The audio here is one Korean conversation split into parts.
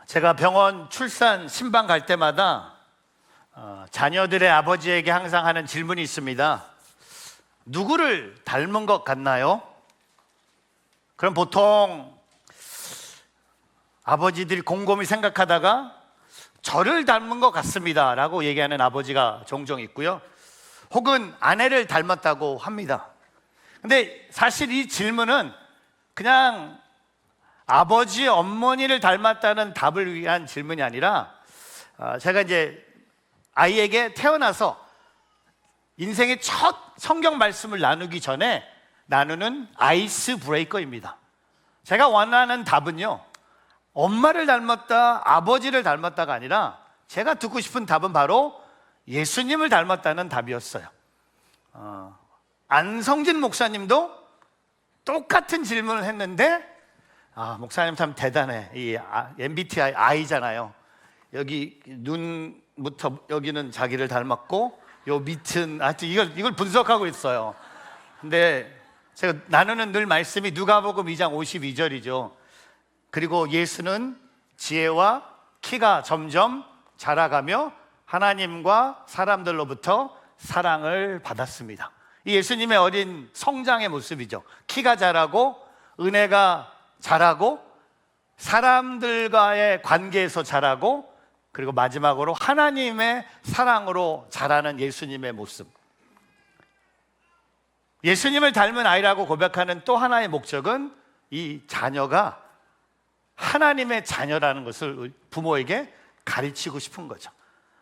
제가 병원 출산 신방 갈 때마다 자녀들의 아버지에게 항상 하는 질문이 있습니다. 누구를 닮은 것 같나요? 그럼 보통 아버지들이 곰곰이 생각하다가 저를 닮은 것 같습니다 라고 얘기하는 아버지가 종종 있고요, 혹은 아내를 닮았다고 합니다. 근데 사실 이 질문은 그냥 아버지, 어머니를 닮았다는 답을 위한 질문이 아니라 제가 이제 아이에게 태어나서 인생의 첫 성경 말씀을 나누기 전에 나누는 아이스 브레이커입니다. 제가 원하는 답은요, 엄마를 닮았다, 아버지를 닮았다가 아니라 제가 듣고 싶은 답은 바로 예수님을 닮았다는 답이었어요. 안성진 목사님도 똑같은 질문을 했는데 목사님 참 대단해. 이 MBTI I잖아요. 여기 눈부터 여기는 자기를 닮았고 요 밑은 하여튼 이걸 분석하고 있어요. 근데 제가 나누는 늘 말씀이 누가복음 2장 52절이죠. 그리고 예수는 지혜와 키가 점점 자라가며 하나님과 사람들로부터 사랑을 받았습니다. 이 예수님의 어린 성장의 모습이죠. 키가 자라고 은혜가 자라고 사람들과의 관계에서 자라고 그리고 마지막으로 하나님의 사랑으로 자라는 예수님의 모습. 예수님을 닮은 아이라고 고백하는 또 하나의 목적은 이 자녀가 하나님의 자녀라는 것을 부모에게 가르치고 싶은 거죠.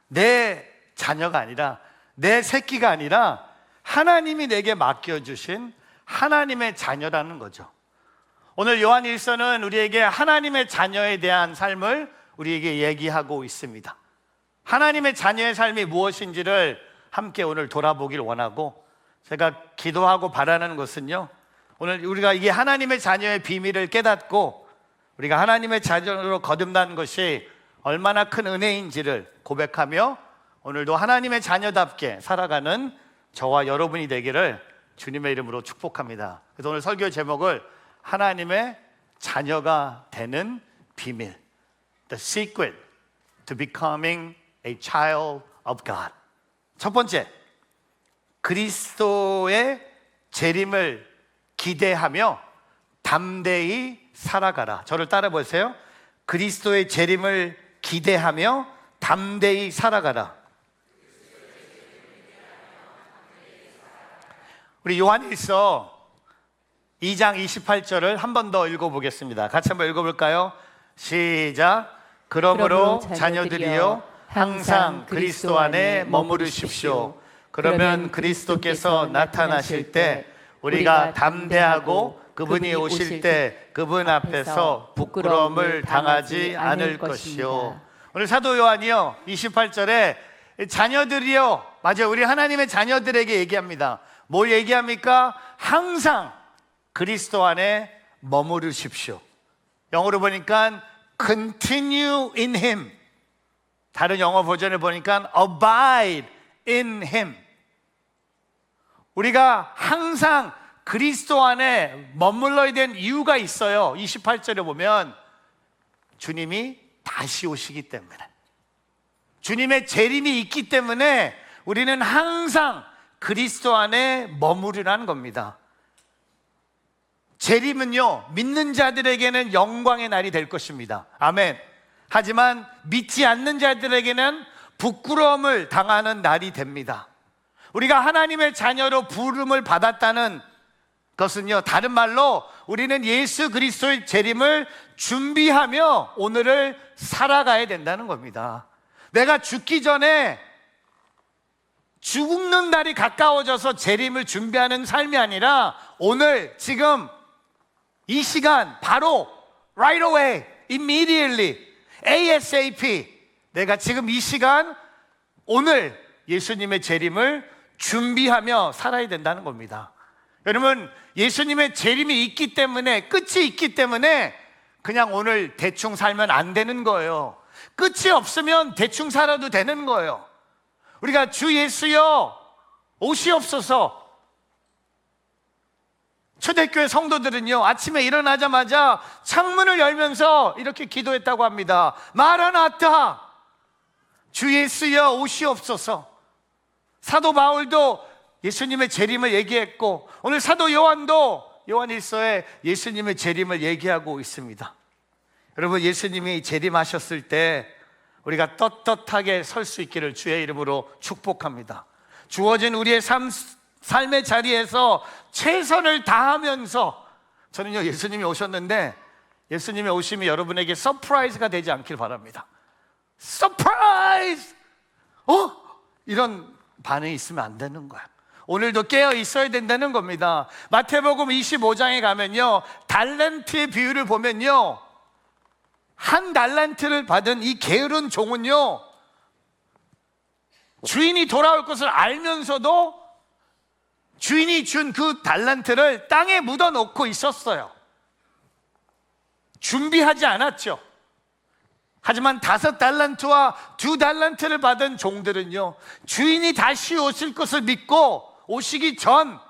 내 자녀가 아니라, 내 새끼가 아니라 하나님이 내게 맡겨주신 하나님의 자녀라는 거죠. 오늘 요한일서는 우리에게 하나님의 자녀에 대한 삶을 우리에게 얘기하고 있습니다. 하나님의 자녀의 삶이 무엇인지를 함께 오늘 돌아보길 원하고, 제가 기도하고 바라는 것은요, 오늘 우리가 이게 하나님의 자녀의 비밀을 깨닫고 우리가 하나님의 자녀로 거듭난 것이 얼마나 큰 은혜인지를 고백하며 오늘도 하나님의 자녀답게 살아가는 저와 여러분이 되기를 주님의 이름으로 축복합니다. 그래서 오늘 설교 제목을 하나님의 자녀가 되는 비밀, The secret to becoming a child of God. 첫 번째, 그리스도의 재림을 기대하며 담대히 살아가라. 저를 따라 보세요. 그리스도의 재림을 기대하며 담대히 살아가라. 우리 요한일서 2장 28절을 한 번 더 읽어보겠습니다. 같이 한번 읽어볼까요? 시작. 그러므로 자녀들이여 항상 그리스도 안에 머무르십시오. 그러면 그리스도께서 나타나실 때 우리가 담대하고 그분이 오실 때 그분 앞에서 부끄러움을 당하지 않을 것이요. 오늘 사도 요한이요 28절에 자녀들이요, 맞아요, 우리 하나님의 자녀들에게 얘기합니다. 뭘 얘기합니까? 항상 그리스도 안에 머무르십시오. 영어로 보니까 continue in him, 다른 영어 버전을 보니까 abide in him. 우리가 항상 그리스도 안에 머물러야 되는 이유가 있어요. 28절에 보면 주님이 다시 오시기 때문에, 주님의 재림이 있기 때문에 우리는 항상 그리스도 안에 머무르라는 겁니다. 재림은요, 믿는 자들에게는 영광의 날이 될 것입니다. 아멘. 하지만 믿지 않는 자들에게는 부끄러움을 당하는 날이 됩니다. 우리가 하나님의 자녀로 부름을 받았다는 것은요, 다른 말로 우리는 예수 그리스도의 재림을 준비하며 오늘을 살아가야 된다는 겁니다. 내가 죽기 전에 죽는 날이 가까워져서 재림을 준비하는 삶이 아니라 오늘, 지금, 이 시간, 바로 right away, immediately, ASAP, 내가 지금 이 시간, 오늘 예수님의 재림을 준비하며 살아야 된다는 겁니다. 여러분, 예수님의 재림이 있기 때문에, 끝이 있기 때문에 그냥 오늘 대충 살면 안 되는 거예요. 끝이 없으면 대충 살아도 되는 거예요. 우리가 주 예수여 오시옵소서, 초대교회 성도들은요, 아침에 일어나자마자 창문을 열면서 이렇게 기도했다고 합니다. 마라나타, 주 예수여 오시옵소서. 사도 바울도 예수님의 재림을 얘기했고, 오늘 사도 요한도 요한일서에 예수님의 재림을 얘기하고 있습니다. 여러분, 예수님이 재림하셨을 때 우리가 떳떳하게 설 수 있기를 주의 이름으로 축복합니다. 주어진 우리의 삶의 자리에서 최선을 다하면서, 저는요, 예수님이 오셨는데 예수님의 오심이 여러분에게 서프라이즈가 되지 않길 바랍니다. 서프라이즈! 이런 반응이 있으면 안 되는 거야. 오늘도 깨어 있어야 된다는 겁니다. 마태복음 25장에 가면요, 달란트의 비유를 보면요, 한 달란트를 받은 이 게으른 종은요, 주인이 돌아올 것을 알면서도 주인이 준 그 달란트를 땅에 묻어놓고 있었어요. 준비하지 않았죠. 하지만 5달란트와 2달란트를 받은 종들은요, 주인이 다시 오실 것을 믿고 오시기 전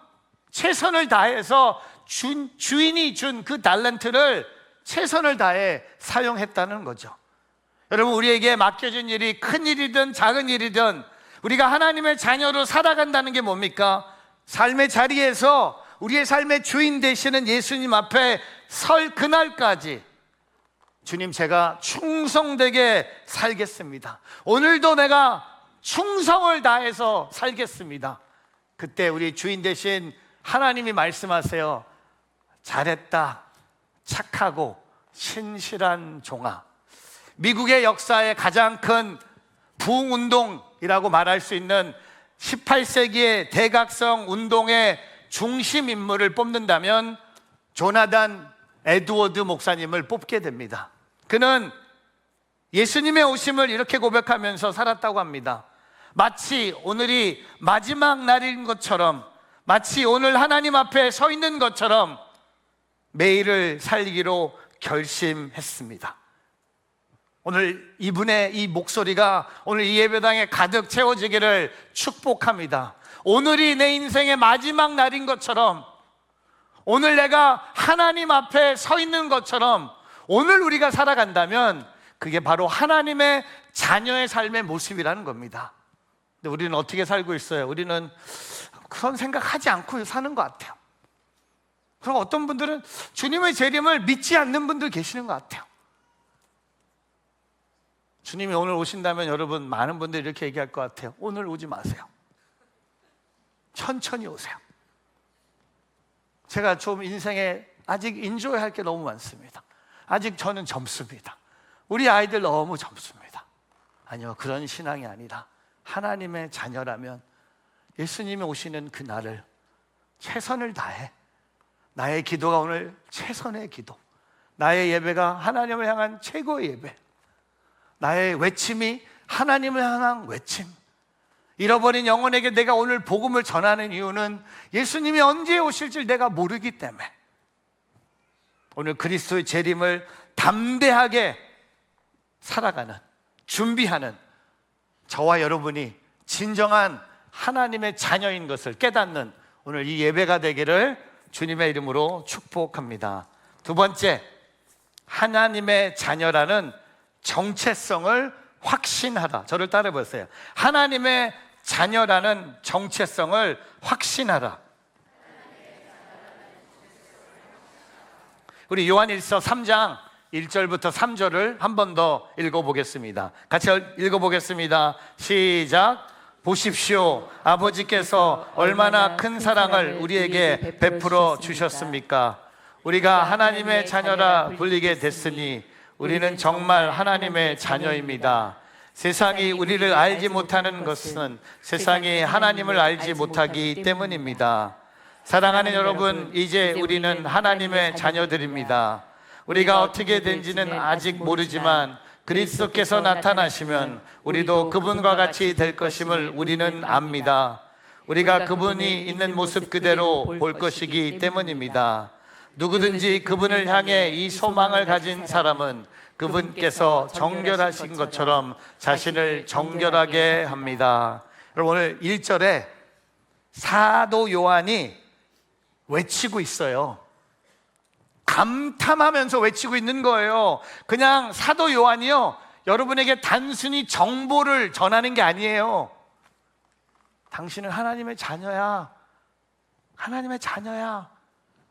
최선을 다해서 주인이 준 그 달란트를 최선을 다해 사용했다는 거죠. 여러분, 우리에게 맡겨진 일이 큰 일이든 작은 일이든 우리가 하나님의 자녀로 살아간다는 게 뭡니까? 삶의 자리에서 우리의 삶의 주인 되시는 예수님 앞에 설 그날까지, 주님, 제가 충성되게 살겠습니다. 오늘도 내가 충성을 다해서 살겠습니다. 그때 우리 주인 되신 하나님이 말씀하세요. 잘했다, 착하고 신실한 종아. 미국의 역사의 가장 큰 부흥운동이라고 말할 수 있는 18세기의 대각성 운동의 중심 인물을 뽑는다면 조나단 에드워드 목사님을 뽑게 됩니다. 그는 예수님의 오심을 이렇게 고백하면서 살았다고 합니다. 마치 오늘이 마지막 날인 것처럼, 마치 오늘 하나님 앞에 서 있는 것처럼 매일을 살기로 결심했습니다. 오늘 이분의 이 목소리가 오늘 이 예배당에 가득 채워지기를 축복합니다. 오늘이 내 인생의 마지막 날인 것처럼, 오늘 내가 하나님 앞에 서 있는 것처럼 오늘 우리가 살아간다면 그게 바로 하나님의 자녀의 삶의 모습이라는 겁니다. 근데 우리는 어떻게 살고 있어요? 우리는 그런 생각하지 않고 사는 것 같아요. 그럼 어떤 분들은 주님의 재림을 믿지 않는 분들 계시는 것 같아요. 주님이 오늘 오신다면 여러분, 많은 분들이 이렇게 얘기할 것 같아요. 오늘 오지 마세요. 천천히 오세요. 제가 좀 인생에 아직 인조해야 할 게 너무 많습니다. 아직 저는 젊습니다. 우리 아이들 너무 젊습니다. 아니요, 그런 신앙이 아니라 하나님의 자녀라면 예수님이 오시는 그 날을 최선을 다해, 나의 기도가 오늘 최선의 기도, 나의 예배가 하나님을 향한 최고의 예배, 나의 외침이 하나님을 향한 외침, 잃어버린 영혼에게 내가 오늘 복음을 전하는 이유는 예수님이 언제 오실지 내가 모르기 때문에 오늘 그리스도의 재림을 담대하게 살아가는, 준비하는 저와 여러분이 진정한 하나님의 자녀인 것을 깨닫는 오늘 이 예배가 되기를 주님의 이름으로 축복합니다. 두 번째, 하나님의 자녀라는 정체성을 확신하라. 저를 따라해 보세요. 하나님의 자녀라는 정체성을 확신하라. 우리 요한일서 3장 1절부터 3절을 한 번 더 읽어보겠습니다. 같이 읽어보겠습니다. 시작. 보십시오, 아버지께서 얼마나 큰 사랑을 우리에게 베풀어 주셨습니까? 우리가 하나님의 자녀라 불리게 됐으니 우리는 정말 하나님의 자녀입니다. 세상이 우리를 알지 못하는 것은 세상이 하나님을 알지 못하기 때문입니다. 사랑하는 여러분, 이제 우리는 하나님의 자녀들입니다. 우리가 어떻게 된지는 아직 모르지만 그리스도께서 나타나시면 우리도 그분과 같이 될 것임을 우리는 압니다. 우리가 그분이 있는 모습 그대로 볼 것이기 때문입니다. 누구든지 그분을 향해 이 소망을 가진 사람은 그분께서 정결하신 것처럼 자신을 정결하게 합니다. 여러분, 오늘 1절에 사도 요한이 외치고 있어요. 감탄하면서 외치고 있는 거예요. 그냥 사도 요한이요, 여러분에게 단순히 정보를 전하는 게 아니에요. 당신은 하나님의 자녀야. 하나님의 자녀야.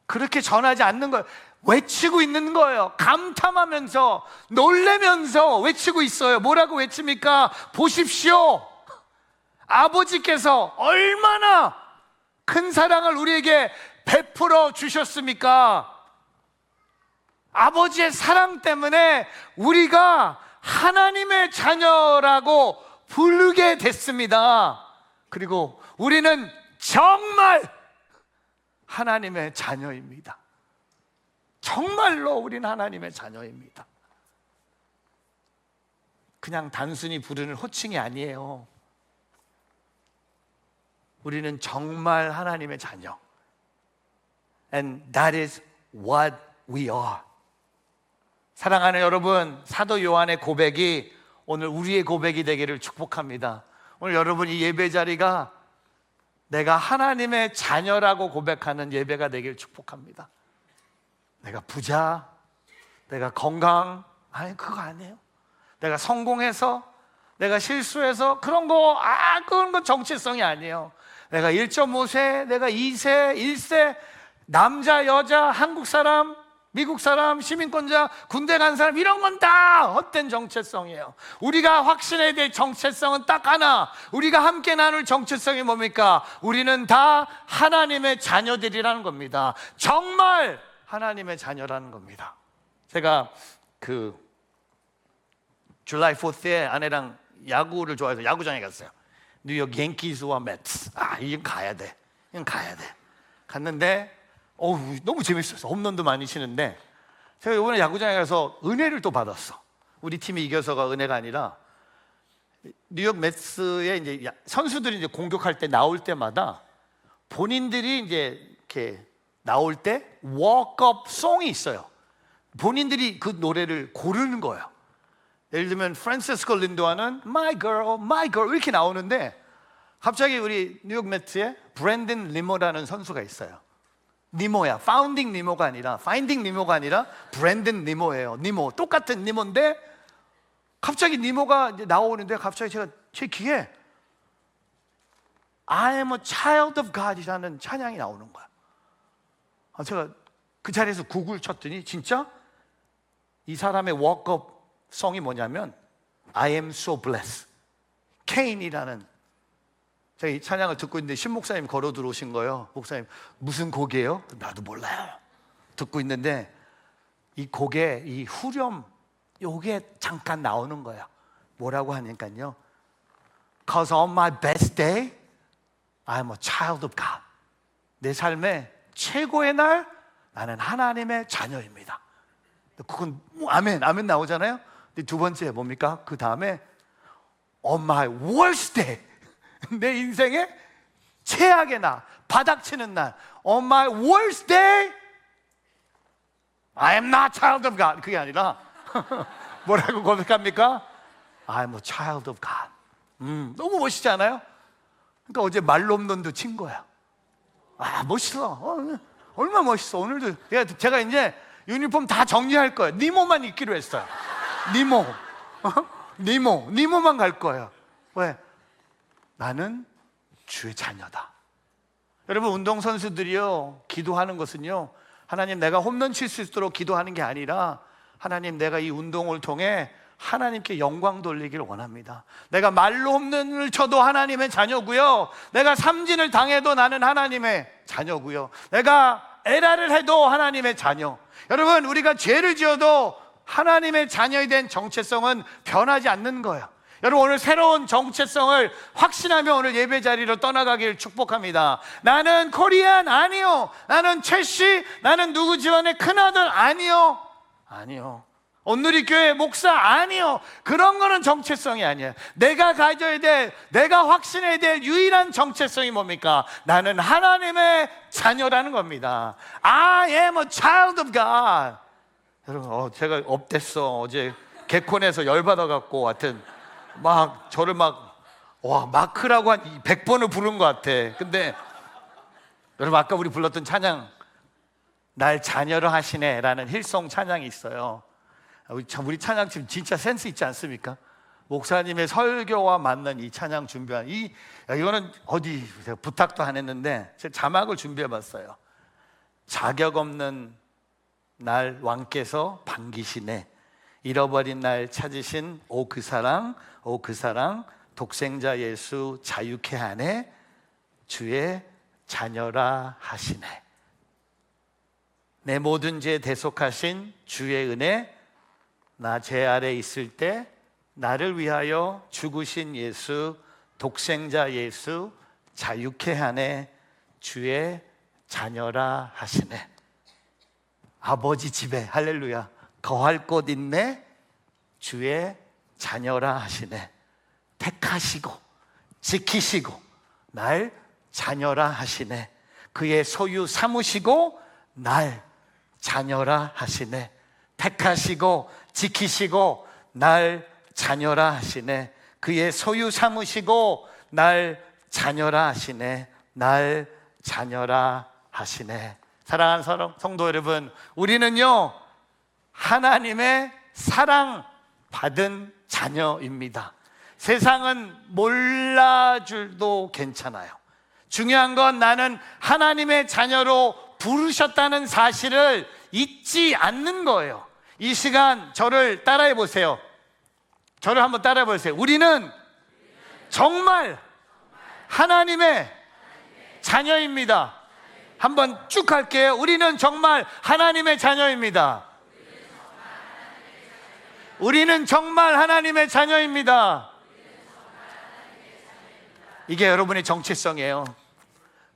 그렇게 전하지 않는 거예요. 외치고 있는 거예요. 감탄하면서, 놀래면서 외치고 있어요. 뭐라고 외칩니까? 보십시오. 아버지께서 얼마나 큰 사랑을 우리에게 베풀어 주셨습니까? 아버지의 사랑 때문에 우리가 하나님의 자녀라고 부르게 됐습니다. 그리고 우리는 정말 하나님의 자녀입니다. 정말로 우리는 하나님의 자녀입니다. 그냥 단순히 부르는 호칭이 아니에요. 우리는 정말 하나님의 자녀. And that is what we are. 사랑하는 여러분, 사도 요한의 고백이 오늘 우리의 고백이 되기를 축복합니다. 오늘 여러분 이 예배 자리가 내가 하나님의 자녀라고 고백하는 예배가 되기를 축복합니다. 내가 부자, 내가 건강, 아니 그거 아니에요. 내가 성공해서, 내가 실수해서 그런 거 정체성이 아니에요. 내가 1.5세, 내가 2세, 1세, 남자, 여자, 한국 사람, 미국 사람, 시민권자, 군대 간 사람, 이런 건 다 헛된 정체성이에요. 우리가 확신해야 될 정체성은 딱 하나. 우리가 함께 나눌 정체성이 뭡니까? 우리는 다 하나님의 자녀들이라는 겁니다. 정말 하나님의 자녀라는 겁니다. 제가 줄라이 4th에 아내랑 야구를 좋아해서 야구장에 갔어요. 뉴욕 양키즈와 매츠. 이건 가야 돼. 갔는데 너무 재밌었어. 홈런도 많이 치는데 제가 이번에 야구장에 가서 은혜를 또 받았어. 우리 팀이 이겨서가 은혜가 아니라 뉴욕 매츠의 이제 선수들이 이제 공격할 때 나올 때마다 본인들이 이제 이렇게 나올 때 워크업 송이 있어요. 본인들이 그 노래를 고르는 거예요. 예를 들면 프란시스코 린도아는 My Girl, My Girl 이렇게 나오는데 갑자기 우리 뉴욕 매츠에 브랜든 리모라는 선수가 있어요. 니모야. 파운딩 니모가 아니라 파인딩 니모가 아니라 브랜든 니모예요. 니모. 똑같은 니모인데 갑자기 니모가 이제 나오는데 갑자기 제가 제 귀에 I am a child of God이라는 찬양이 나오는 거야. 제가 그 자리에서 구글 쳤더니 진짜 이 사람의 워크업 성이 뭐냐면 I am so blessed. 케인이라는, 제가 이 찬양을 듣고 있는데 신 목사님 걸어 들어오신 거예요. 목사님 무슨 곡이에요? 나도 몰라요. 듣고 있는데 이 곡에 이 후렴 요게 잠깐 나오는 거야. 뭐라고 하니까요, Cause on my best day I'm a child of God. 내 삶의 최고의 날 나는 하나님의 자녀입니다. 그건 아멘 나오잖아요. 근데 두 번째 뭡니까? 그 다음에 On my worst day, 내 인생의 최악의 날, 바닥치는 날, On my worst day I am not child of God. 그게 아니라 뭐라고 고백합니까? I am a child of God. 너무 멋있지 않아요? 그러니까 어제 말로 홈런도 친 거야. 멋있어. 얼마나 멋있어. 오늘도 제가 이제 유니폼 다 정리할 거예요. 니모만 입기로 했어요. 니모만 갈 거예요. 왜? 나는 주의 자녀다. 여러분, 운동선수들이요, 기도하는 것은요, 하나님 내가 홈런 칠 수 있도록 기도하는 게 아니라 하나님 내가 이 운동을 통해 하나님께 영광 돌리기를 원합니다. 내가 말로 홈런을 쳐도 하나님의 자녀고요, 내가 삼진을 당해도 나는 하나님의 자녀고요, 내가 에라를 해도 하나님의 자녀. 여러분, 우리가 죄를 지어도 하나님의 자녀에 대한 정체성은 변하지 않는 거예요. 여러분, 오늘 새로운 정체성을 확신하며 오늘 예배 자리로 떠나가기를 축복합니다. 나는 코리안 아니요, 나는 최씨, 나는 누구 집안의 큰아들 아니요, 온누리교회 목사 아니요. 그런 거는 정체성이 아니에요. 내가 가져야 될, 내가 확신해야 될 유일한 정체성이 뭡니까? 나는 하나님의 자녀라는 겁니다. I am a child of God. 여러분, 제가 업됐어. 어제 개콘에서 열받아갖고 하여튼 막 저를 마크라고 한 100번을 부른 것 같아. 근데 여러분, 아까 우리 불렀던 찬양, 날 자녀로 하시네 라는 힐송 찬양이 있어요. 우리 찬양팀 진짜 센스 있지 않습니까? 목사님의 설교와 맞는 이 찬양 준비한 이거는 어디 제가 부탁도 안 했는데 제가 자막을 준비해 봤어요. 자격 없는 날 왕께서 반기시네, 잃어버린 날 찾으신 오 그 사랑, 오 그 사랑, 독생자 예수 자유케 하네, 주의 자녀라 하시네. 내 모든 죄 대속하신 주의 은혜, 나 죄 아래 있을 때 나를 위하여 죽으신 예수, 독생자 예수 자유케 하네, 주의 자녀라 하시네. 아버지 집에, 할렐루야, 거할 곳 있네, 주의 자녀라 하시네. 택하시고 지키시고 날 자녀라 하시네. 그의 소유 삼으시고 날 자녀라 하시네. 택하시고 지키시고 날 자녀라 하시네. 그의 소유 삼으시고 날 자녀라 하시네. 날 자녀라 하시네. 사랑하는 성도 여러분, 우리는요 하나님의 사랑받은 자녀입니다. 세상은 몰라줄도 괜찮아요. 중요한 건 나는 하나님의 자녀로 부르셨다는 사실을 잊지 않는 거예요. 이 시간 저를 따라해 보세요. 저를 한번 따라해 보세요. 우리는 정말 하나님의 자녀입니다. 한번 쭉 할게요. 우리는 정말 하나님의 자녀입니다. 우리는 정말 하나님의 자녀입니다. 이게 여러분의 정체성이에요.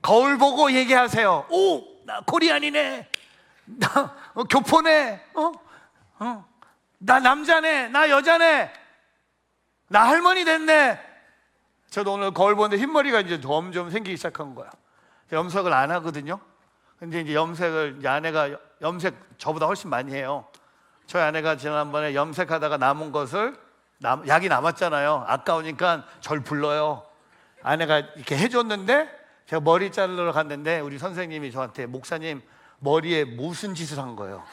거울 보고 얘기하세요. 오, 나 코리안이네, 나 교포네, 나 남자네, 나 여자네, 나 할머니 됐네. 저도 오늘 거울 보는데 흰머리가 이제 점점 생기기 시작한 거야. 염색을 안 하거든요. 근데 이제 염색을, 이제 아내가 염색 저보다 훨씬 많이 해요. 저희 아내가 지난번에 염색하다가 남은 것을, 약이 남았잖아요. 아까우니까 절 불러요. 아내가 이렇게 해줬는데 제가 머리 자르러 갔는데 우리 선생님이 저한테, 목사님 머리에 무슨 짓을 한 거예요?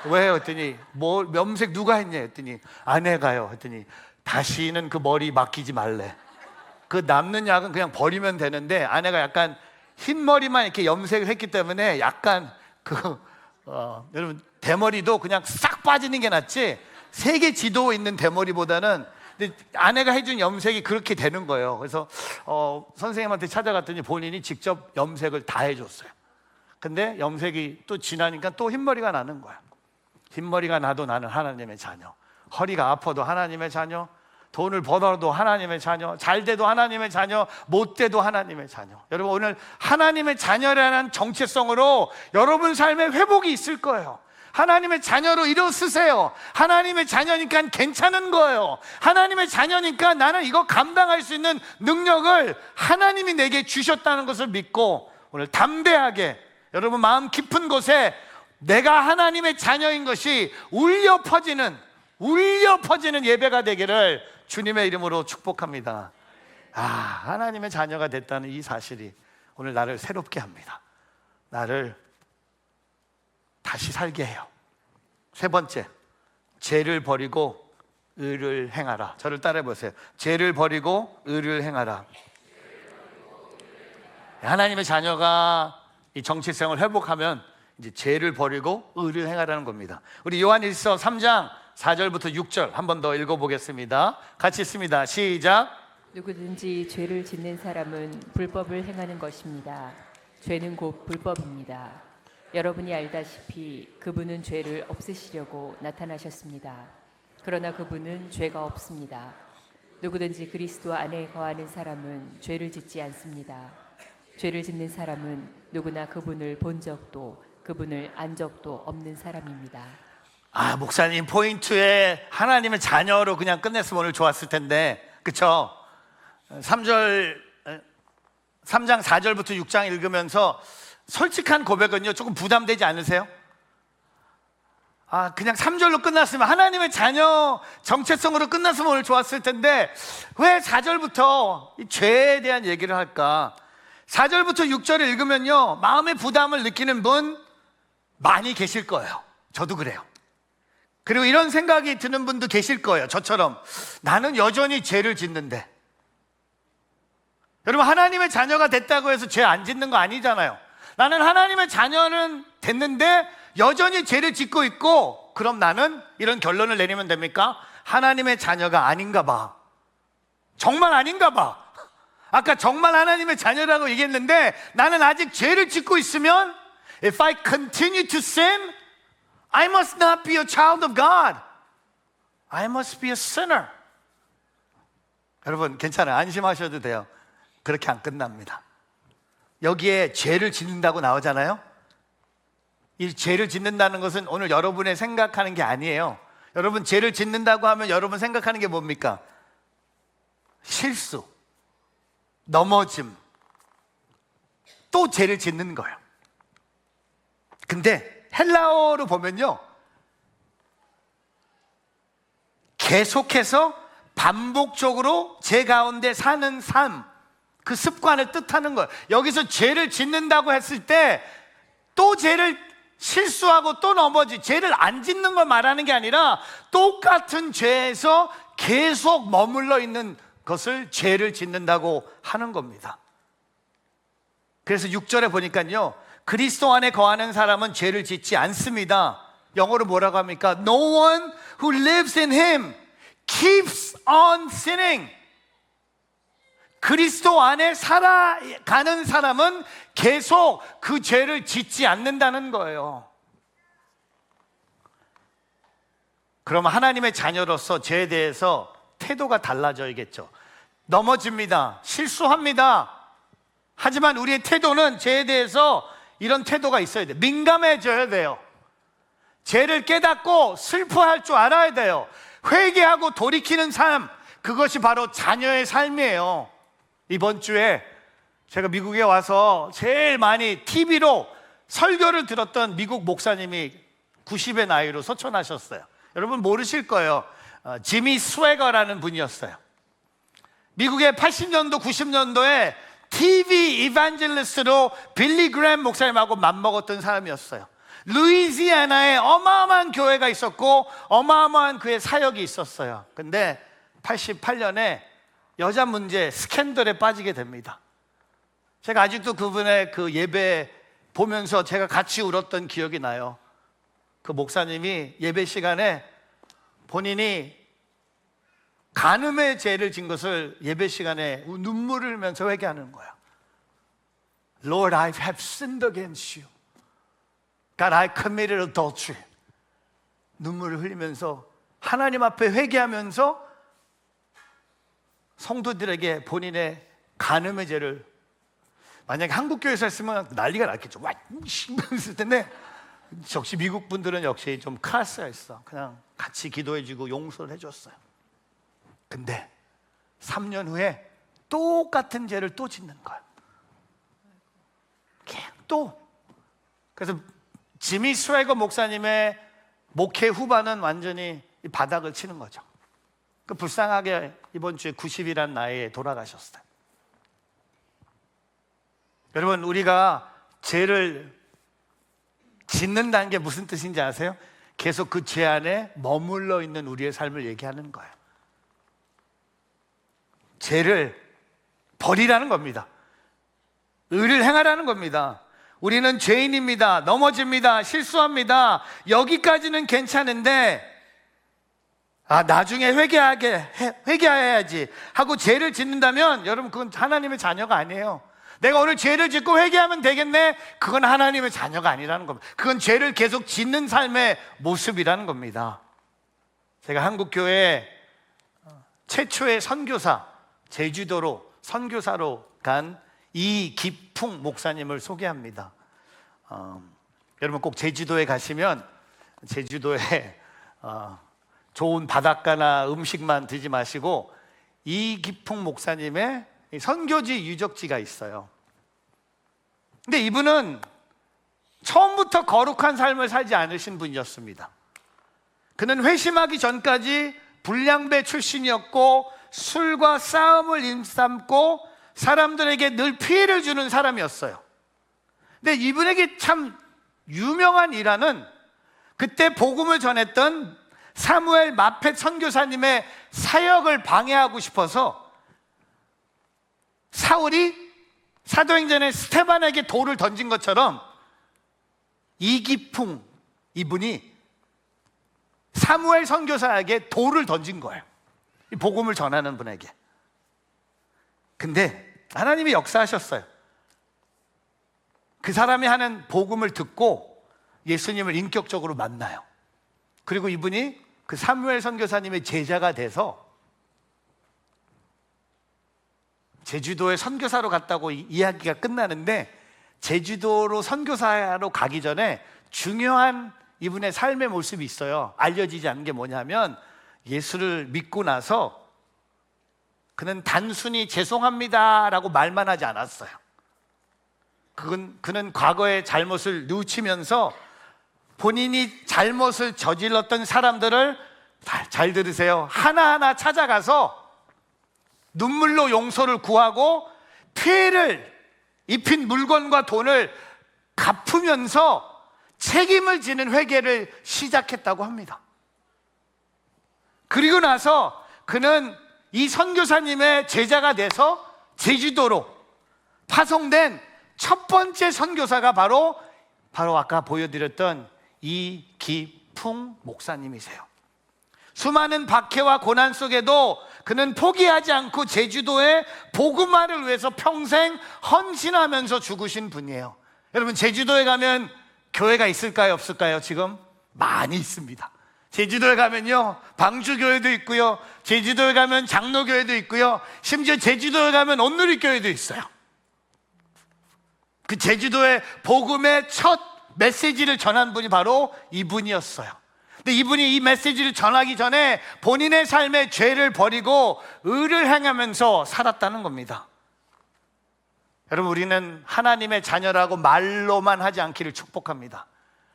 왜요? 했더니 염색 누가 했냐 했더니 아내가요. 했더니 다시는 그 머리 맡기지 말래. 그 남는 약은 그냥 버리면 되는데 아내가 약간 흰머리만 이렇게 염색을 했기 때문에 약간 여러분, 대머리도 그냥 싹 빠지는 게 낫지 세계 지도에 있는 대머리보다는. 근데 아내가 해준 염색이 그렇게 되는 거예요. 그래서 선생님한테 찾아갔더니 본인이 직접 염색을 다 해줬어요. 근데 염색이 또 지나니까 또 흰머리가 나는 거야. 흰머리가 나도 나는 하나님의 자녀, 허리가 아파도 하나님의 자녀, 돈을 벌어도 하나님의 자녀, 잘 돼도 하나님의 자녀, 못 돼도 하나님의 자녀. 여러분, 오늘 하나님의 자녀라는 정체성으로 여러분 삶에 회복이 있을 거예요. 하나님의 자녀로 일어서세요. 하나님의 자녀니까 괜찮은 거예요. 하나님의 자녀니까 나는 이거 감당할 수 있는 능력을 하나님이 내게 주셨다는 것을 믿고 오늘 담대하게 여러분 마음 깊은 곳에 내가 하나님의 자녀인 것이 울려 퍼지는 예배가 되기를 주님의 이름으로 축복합니다. 하나님의 자녀가 됐다는 이 사실이 오늘 나를 새롭게 합니다. 나를 다시 살게 해요. 세 번째, 죄를 버리고 의를 행하라. 저를 따라해 보세요. 죄를 버리고 의를 행하라. 하나님의 자녀가 이 정체성을 회복하면 이제 죄를 버리고 의를 행하라는 겁니다. 우리 요한일서 3장 4절부터 6절 한 번 더 읽어보겠습니다. 같이 읽습니다. 시작. 누구든지 죄를 짓는 사람은 불법을 행하는 것입니다. 죄는 곧 불법입니다. 여러분이 알다시피 그분은 죄를 없애시려고 나타나셨습니다. 그러나 그분은 죄가 없습니다. 누구든지 그리스도 안에 거하는 사람은 죄를 짓지 않습니다. 죄를 짓는 사람은 누구나 그분을 본 적도 그분을 안 적도 없는 사람입니다. 목사님 포인트에 하나님의 자녀로 그냥 끝냈으면 오늘 좋았을 텐데, 그쵸? 3장 4절부터 6장 읽으면서 솔직한 고백은요 조금 부담되지 않으세요? 그냥 3절로 끝났으면, 하나님의 자녀 정체성으로 끝났으면 오늘 좋았을 텐데 왜 4절부터 이 죄에 대한 얘기를 할까? 4절부터 6절을 읽으면요, 마음의 부담을 느끼는 분 많이 계실 거예요. 저도 그래요. 그리고 이런 생각이 드는 분도 계실 거예요. 저처럼 나는 여전히 죄를 짓는데. 여러분, 하나님의 자녀가 됐다고 해서 죄 안 짓는 거 아니잖아요. 나는 하나님의 자녀는 됐는데 여전히 죄를 짓고 있고, 그럼 나는 이런 결론을 내리면 됩니까? 하나님의 자녀가 아닌가 봐. 정말 아닌가 봐. 아까 정말 하나님의 자녀라고 얘기했는데 나는 아직 죄를 짓고 있으면 If I continue to sin, I must not be a child of God. I must be a sinner. 여러분, 괜찮아요. 안심하셔도 돼요. 그렇게 안 끝납니다. 여기에 죄를 짓는다고 나오잖아요. 이 죄를 짓는다는 것은 오늘 여러분의 생각하는 게 아니에요. 여러분, 죄를 짓는다고 하면 여러분 생각하는 게 뭡니까? 실수, 넘어짐, 또 죄를 짓는 거예요. 근데 헬라어로 보면요, 계속해서 반복적으로 죄 가운데 사는 삶, 그 습관을 뜻하는 거예요. 여기서 죄를 짓는다고 했을 때 또 죄를 실수하고 또 넘어지, 죄를 안 짓는 걸 말하는 게 아니라 똑같은 죄에서 계속 머물러 있는 것을 죄를 짓는다고 하는 겁니다. 그래서 6절에 보니까요, 그리스도 안에 거하는 사람은 죄를 짓지 않습니다. 영어로 뭐라고 합니까? No one who lives in him keeps on sinning. 그리스도 안에 살아가는 사람은 계속 그 죄를 짓지 않는다는 거예요. 그러면 하나님의 자녀로서 죄에 대해서 태도가 달라져야겠죠. 넘어집니다. 실수합니다. 하지만 우리의 태도는 죄에 대해서 이런 태도가 있어야 돼요. 민감해져야 돼요. 죄를 깨닫고 슬퍼할 줄 알아야 돼요. 회개하고 돌이키는 삶, 그것이 바로 자녀의 삶이에요. 이번 주에 제가 미국에 와서 제일 많이 TV로 설교를 들었던 미국 목사님이 90의 나이로 소천하셨어요. 여러분 모르실 거예요. 지미 스웨거라는 분이었어요. 미국의 80년도, 90년도에 TV 이반젤리스트로 빌리 그램 목사님하고 맞먹었던 사람이었어요. 루이지애나에 어마어마한 교회가 있었고 어마어마한 그의 사역이 있었어요. 근데 88년에 여자 문제 스캔들에 빠지게 됩니다. 제가 아직도 그분의 그 예배 보면서 제가 같이 울었던 기억이 나요. 그 목사님이 예배 시간에 본인이 간음의 죄를 진 것을 예배 시간에 눈물을 흘리면서 회개하는 거야. Lord, I have sinned against you. God, I committed adultery. 눈물을 흘리면서 하나님 앞에 회개하면서 성도들에게 본인의 간음의 죄를, 만약에 한국 교회에서 했으면 난리가 났겠죠. 와, 있을 텐데 역시 미국 분들은 역시 좀 클래스가 있어. 그냥 같이 기도해주고 용서를 해줬어요. 근데 3년 후에 똑같은 죄를 또 짓는 거야. 또. 그래서 지미 스웨거 목사님의 목회 후반은 완전히 바닥을 치는 거죠. 그 불쌍하게 이번 주에 90이란 나이에 돌아가셨어요. 여러분, 우리가 죄를 짓는다는 게 무슨 뜻인지 아세요? 계속 그 죄 안에 머물러 있는 우리의 삶을 얘기하는 거예요. 죄를 버리라는 겁니다. 의를 행하라는 겁니다. 우리는 죄인입니다. 넘어집니다. 실수합니다. 여기까지는 괜찮은데 나중에 회개해야지 하고 죄를 짓는다면 여러분, 그건 하나님의 자녀가 아니에요. 내가 오늘 죄를 짓고 회개하면 되겠네, 그건 하나님의 자녀가 아니라는 겁니다. 그건 죄를 계속 짓는 삶의 모습이라는 겁니다. 제가 한국교회 최초의 선교사, 제주도로 선교사로 간 이기풍 목사님을 소개합니다. 여러분 꼭 제주도에 가시면 제주도에 좋은 바닷가나 음식만 드지 마시고 이기풍 목사님의 선교지 유적지가 있어요. 근데 이분은 처음부터 거룩한 삶을 살지 않으신 분이었습니다. 그는 회심하기 전까지 불량배 출신이었고 술과 싸움을 일삼고 사람들에게 늘 피해를 주는 사람이었어요. 근데 이분에게 참 유명한 일화는 그때 복음을 전했던 사무엘 마펫 선교사님의 사역을 방해하고 싶어서 사울이 사도행전에 스테반에게 돌을 던진 것처럼 이기풍 이분이 사무엘 선교사에게 돌을 던진 거예요. 이 복음을 전하는 분에게. 근데 하나님이 역사하셨어요. 그 사람이 하는 복음을 듣고 예수님을 인격적으로 만나요. 그리고 이분이 그 사무엘 선교사님의 제자가 돼서 제주도에 선교사로 갔다고 이야기가 끝나는데, 제주도로 선교사로 가기 전에 중요한 이분의 삶의 모습이 있어요. 알려지지 않은 게 뭐냐면, 예수를 믿고 나서 그는 단순히 죄송합니다라고 말만 하지 않았어요. 그는 과거의 잘못을 뉘우치면서 본인이 잘못을 저질렀던 사람들을, 잘 들으세요, 하나하나 찾아가서 눈물로 용서를 구하고 피해를 입힌 물건과 돈을 갚으면서 책임을 지는 회개를 시작했다고 합니다. 그리고 나서 그는 이 선교사님의 제자가 돼서 제주도로 파송된 첫 번째 선교사가 바로 아까 보여드렸던 이기풍 목사님이세요. 수많은 박해와 고난 속에도 그는 포기하지 않고 제주도의 복음화를 위해서 평생 헌신하면서 죽으신 분이에요. 여러분, 제주도에 가면 교회가 있을까요, 없을까요? 지금 많이 있습니다. 제주도에 가면요, 방주교회도 있고요, 제주도에 가면 장로교회도 있고요, 심지어 제주도에 가면 온누리교회도 있어요. 그 제주도의 복음의 첫 메시지를 전한 분이 바로 이분이었어요. 근데 이분이 이 메시지를 전하기 전에 본인의 삶의 죄를 버리고 의를 행하면서 살았다는 겁니다. 여러분, 우리는 하나님의 자녀라고 말로만 하지 않기를 축복합니다.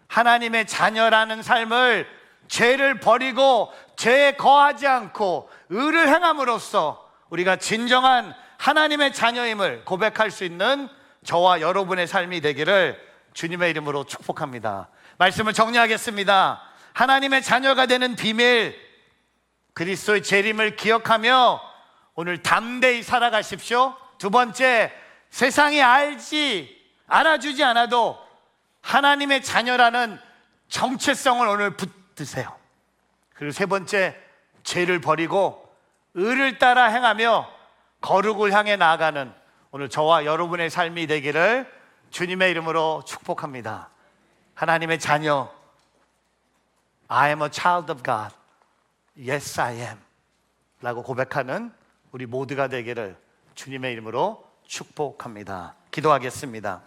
하나님의 자녀라는 삶을 죄를 버리고 죄에 거하지 않고 의를 행함으로써 우리가 진정한 하나님의 자녀임을 고백할 수 있는 저와 여러분의 삶이 되기를 주님의 이름으로 축복합니다. 말씀을 정리하겠습니다. 하나님의 자녀가 되는 비밀, 그리스도의 재림을 기억하며 오늘 담대히 살아가십시오. 두 번째, 세상이 알아주지 않아도 하나님의 자녀라는 정체성을 오늘 붙드세요. 그리고 세 번째, 죄를 버리고 의를 따라 행하며 거룩을 향해 나아가는 오늘 저와 여러분의 삶이 되기를 주님의 이름으로 축복합니다. 하나님의 자녀, I am a child of God. Yes, I am. 라고 고백하는 우리 모두가 되기를 주님의 이름으로 축복합니다. 기도하겠습니다.